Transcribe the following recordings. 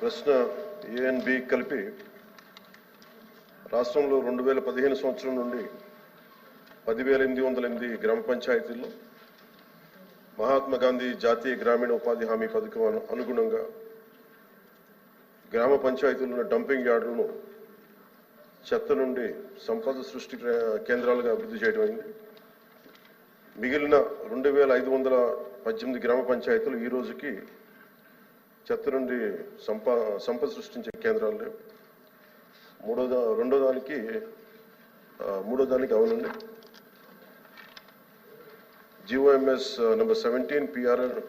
ప్రశ్న ఏ and B కలిపి రాష్ట్రంలో 2015 సంవత్సరం నుండి 10,808 గ్రామ పంచాయతీల్లో మహాత్మా గాంధీ జాతీయ గ్రామీణ ఉపాధి హామీ పథకం అనుగుణంగా గ్రామ పంచాయతీల్లో డంపింగ్ యార్డులను చెత్త నుండి సంపద సృష్టి కేంద్రాలుగా అభివృద్ధి చేయడం అయింది. మిగిలిన 2,518 గ్రామ పంచాయతీలు ఈ రోజుకి చెత్త నుండి సంపద సృష్టించే కేంద్రాలు లేవు. మూడో దానికి అవునండి. జిఓఎంఎస్ నెంబర్ 17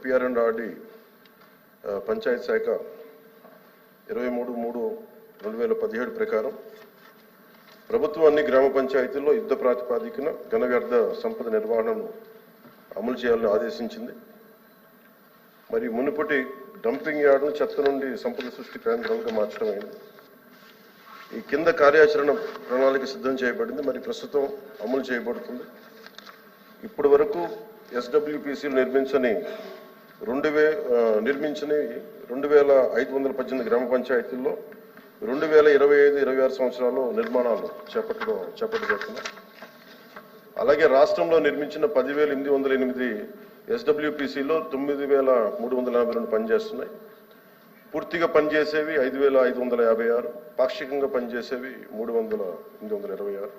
పిఆర్&ఆర్డి పంచాయత్ శాఖ 23/3/2017 ప్రకారం ప్రభుత్వం అన్ని గ్రామ పంచాయతీల్లో యుద్ధ ప్రాతిపాదికన ఘన వ్యర్థ సంపద నిర్వహణను అమలు చేయాలని ఆదేశించింది. మరి మునుపటి డంపింగ్ యార్డును చెత్త నుండి సంపద సృష్టి కేంద్రాలుగా మార్చడం అయింది. ఈ కింద కార్యాచరణ ప్రణాళిక సిద్ధం చేయబడింది, మరి ప్రస్తుతం అమలు చేయబడుతుంది. ఇప్పటి వరకు ఎస్డబ్ల్యూపీసీలు నిర్మించని 2,518 గ్రామ పంచాయతీల్లో 2025-26 సంవత్సరాల్లో నిర్మాణాలు చేపట్టబడుతున్నాయి. అలాగే రాష్ట్రంలో నిర్మించిన 10,808 ఎస్డబ్ల్యూపీసీలో 9,342 పనిచేస్తున్నాయి. పూర్తిగా పనిచేసేవి 5,556, పాక్షికంగా పనిచేసేవి 3,826.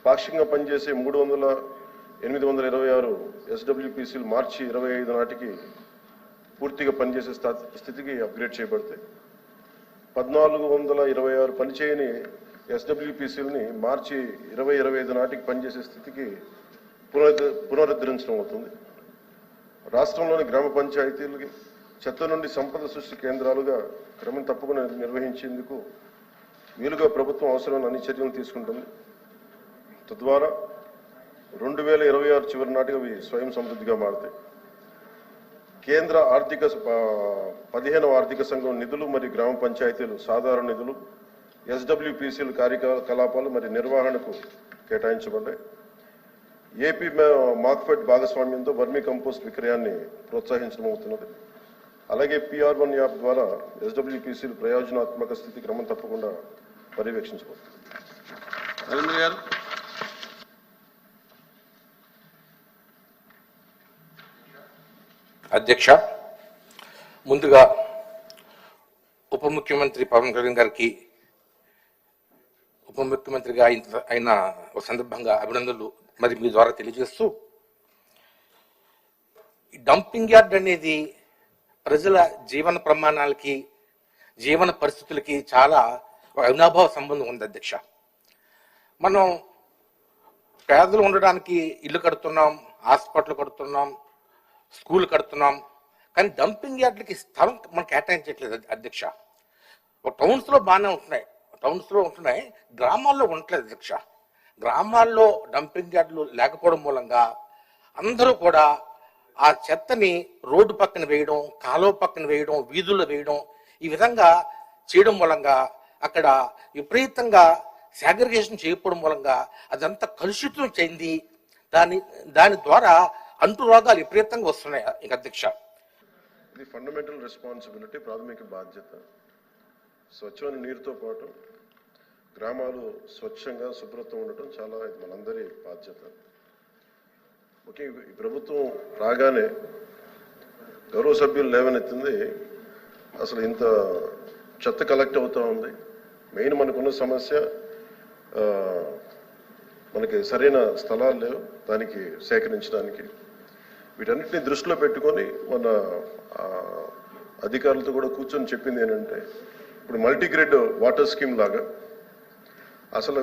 పాక్షికంగా పనిచేసే 3,826 ఎస్డబ్ల్యూపీసీలు మార్చి 25 నాటికి పూర్తిగా పనిచేసే స్థితికి అప్గ్రేడ్ చేయబడతాయి. 1,426 పనిచేయని ఎస్డబ్ల్యూపీసీలని మార్చి 2025 నాటికి పనిచేసే స్థితికి పునరుద్ధరించడం అవుతుంది. రాష్ట్రంలోని గ్రామ పంచాయతీలకి చెత్త నుండి సంపద సృష్టి కేంద్రాలుగా క్రమం తప్పకుండా నిర్వహించేందుకు వీలుగా ప్రభుత్వం అవసరమైన అన్ని చర్యలు తీసుకుంటుంది. తద్వారా 2026 చివరి నాటికి అవి స్వయం సమృద్ధిగా మారుతాయి. కేంద్ర 15వ ఆర్థిక సంఘం నిధులు మరియు గ్రామ పంచాయతీలు సాధారణ నిధులు ఎస్డబ్ల్యూపీసీల కార్యకలాపాలు మరియు నిర్వహణకు కేటాయించబడ్డాయి. ఏపీ మార్క్ఫెడ్ భాగస్వామ్యంతో వర్మీ కంపోస్ట్ విక్రయాన్ని ప్రోత్సహించడం అవుతున్నది. అలాగే PR1 యాప్ ద్వారా ఎస్డబ్ల్యూపీసీలు ప్రయోజనాత్మక స్థితి క్రమం తప్పకుండా పర్యవేక్షించబడుతుంది. అధ్యక్ష, ముందుగా ఉప ముఖ్యమంత్రి పవన్ కళ్యాణ్ గారికి ఉప ముఖ్యమంత్రిగా అయిన ఒక సందర్భంగా అభినందనలు మరి మీ ద్వారా తెలియజేస్తూ, డంపింగ్ యార్డ్ అనేది ప్రజల జీవన ప్రమాణాలకి జీవన పరిస్థితులకి చాలా అవినాభావ సంబంధం ఉంది అధ్యక్ష. మనం పేదలు ఉండడానికి ఇల్లు కడుతున్నాం, హాస్పిటల్ కడుతున్నాం, స్కూల్ కడుతున్నాం, కానీ డంపింగ్ యార్డ్లకి స్థలం మనం కేటాయించట్లేదు అధ్యక్ష. టౌన్స్లో బాగానే ఉంటున్నాయి, గ్రామాల్లో ఉండట్లేదు అధ్యక్ష. గ్రామాల్లో డంపింగ్ యార్డులు లేకపోవడం మూలంగా అందరూ కూడా ఆ చెత్తని రోడ్డు పక్కన వేయడం, కాలువ పక్కన వేయడం, వీధుల్లో వేయడం, ఈ విధంగా చేయడం మూలంగా అక్కడ విపరీతంగా సాగ్రిగేషన్ చేయకపోవడం మూలంగా అదంతా కలుషితం చెంది దాని ద్వారా అంటు రోగాలు విపరీతంగా వస్తున్నాయి. ఇంకా అధ్యక్ష, ఇది ఫండమెంటల్ రెస్పాన్సిబిలిటీ, ప్రాథమిక బాధ్యత. స్వచ్ఛమైన నీరుతో పాటు గ్రామాలు స్వచ్ఛంగా శుభ్రత ఉండటం చాలా ఇది మనందరి బాధ్యత. ఓకే, ఈ ప్రభుత్వం రాగానే గౌరవ సభ్యులు లేవనెత్తింది, అసలు ఇంత చెత్త కలెక్ట్ అవుతూ ఉంది. మెయిన్ మనకున్న సమస్య మనకి సరైన స్థలాలు లేవు దానికి సేకరించడానికి. వీటన్నిటిని దృష్టిలో పెట్టుకొని మన అధికారులతో కూడా కూర్చొని చెప్పింది ఏంటంటే, ఇప్పుడు మల్టీగ్రేడ్ వాటర్ స్కీమ్ లాగా అసలు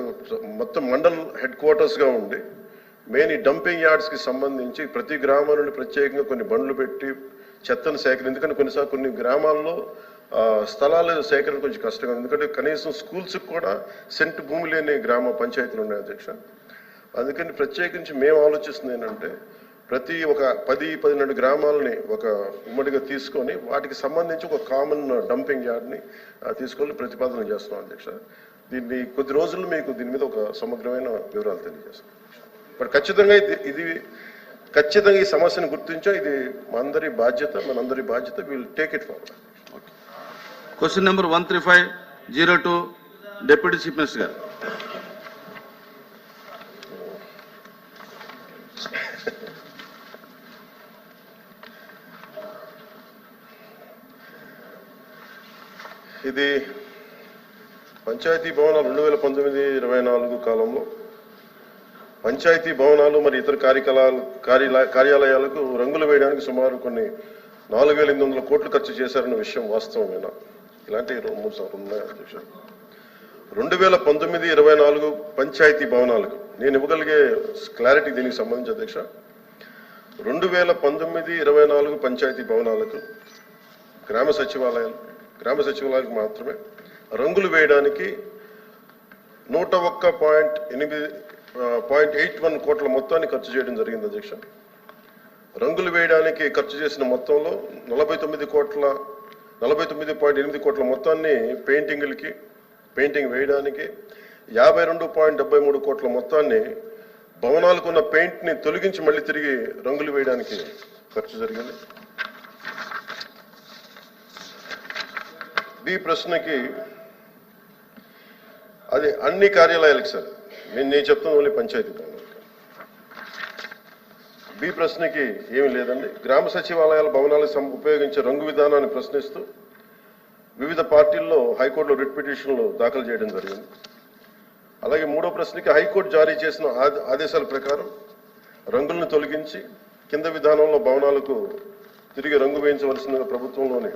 మొత్తం మండల్ హెడ్ క్వార్టర్స్గా ఉండి మెయిన్ ఈ డంపింగ్ యార్డ్స్కి సంబంధించి ప్రతి గ్రామం నుండి ప్రత్యేకంగా కొన్ని బండ్లు పెట్టి చెత్తను సేకరణ, ఎందుకంటే కొన్ని గ్రామాల్లో స్థలాల సేకరణ కొంచెం కష్టంగా, ఎందుకంటే కనీసం స్కూల్స్కి కూడా సెంట్ భూమి లేని గ్రామ పంచాయతీలు ఉన్నాయి అధ్యక్ష. అందుకని ప్రత్యేకించి మేము ఆలోచిస్తుంది ఏంటంటే, ప్రతి ఒక 10-12 గ్రామాలని ఒక ఉమ్మడిగా తీసుకొని వాటికి సంబంధించి ఒక కామన్ డంపింగ్ యార్డ్ని తీసుకొని ప్రతిపాదన చేస్తున్నాం అధ్యక్ష. దీన్ని కొద్ది రోజుల్లో మీకు దీని మీద ఒక సమగ్రమైన వివరాలు తెలియజేస్తాం. బట్ ఖచ్చితంగా ఈ సమస్యను గుర్తించాం. ఇది మనందరి బాధ్యత, will take it forward. Question number 13502 deputy chief minister గారు. ఇది పంచాయతీ భవనాలు 2019-24 కాలంలో పంచాయతీ భవనాలు మరి ఇతర కార్యాలయాలకు రంగులు వేయడానికి సుమారు కొన్ని 4,800 కోట్లు ఖర్చు చేశారన్న విషయం వాస్తవమేనా? ఇలాంటి 2-3 ఉన్నాయి అధ్యక్ష. 2019-24 పంచాయతీ భవనాలకు నేను ఇవ్వగలిగే క్లారిటీ దీనికి సంబంధించి అధ్యక్ష, 2019-24 పంచాయతీ భవనాలకు గ్రామ సచివాలయాలకు మాత్రమే రంగులు వేయడానికి 101.81 కోట్ల మొత్తాన్ని ఖర్చు చేయడం జరిగింది అధ్యక్ష. రంగులు వేయడానికి ఖర్చు చేసిన మొత్తంలో 49.8 కోట్ల మొత్తాన్ని పెయింటింగ్ వేయడానికి, 52.73 కోట్ల మొత్తాన్ని భవనాలకు ఉన్న పెయింట్ని తొలగించి మళ్ళీ తిరిగి రంగులు వేయడానికి ఖర్చు జరిగింది. బి ప్రశ్నకి అది అన్ని కార్యాలయాలకు సార్, నేను చెప్తాను ఓన్లీ పంచాయతీ భవనాలకు. బి ప్రశ్నకి ఏమీ లేదండి. గ్రామ సచివాలయాల భవనాలకు ఉపయోగించే రంగు విధానాన్ని ప్రశ్నిస్తూ వివిధ పార్టీల్లో హైకోర్టులో రిట్ పిటిషన్లు దాఖలు చేయడం జరిగింది. అలాగే మూడో ప్రశ్నకి హైకోర్టు జారీ చేసిన ఆదేశాల ప్రకారం రంగులను తొలగించి కింద విధానంలో భవనాలకు తిరిగి రంగు వేయించవలసిందిగా ప్రభుత్వంలోని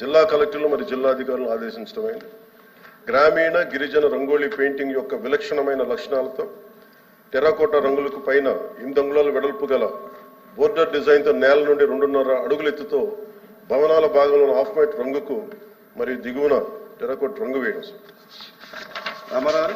జిల్లా కలెక్టర్లు మరియు జిల్లా అధికారులను ఆదేశించడమైంది. గ్రామీణ గిరిజన రంగోళీ పెయింటింగ్ యొక్క విలక్షణమైన లక్షణాలతో టెర్రకోటా రంగులకు పైన 8 అంగుళాల వెడల్పు గల బోర్డర్ డిజైన్తో నేల నుండి 2.5 అడుగుల ఎత్తుతో భవనాల భాగంలో హాఫ్ వైట్ రంగుకు మరియు దిగువన టెర్రకోట రంగు వేయడం. రామారావు.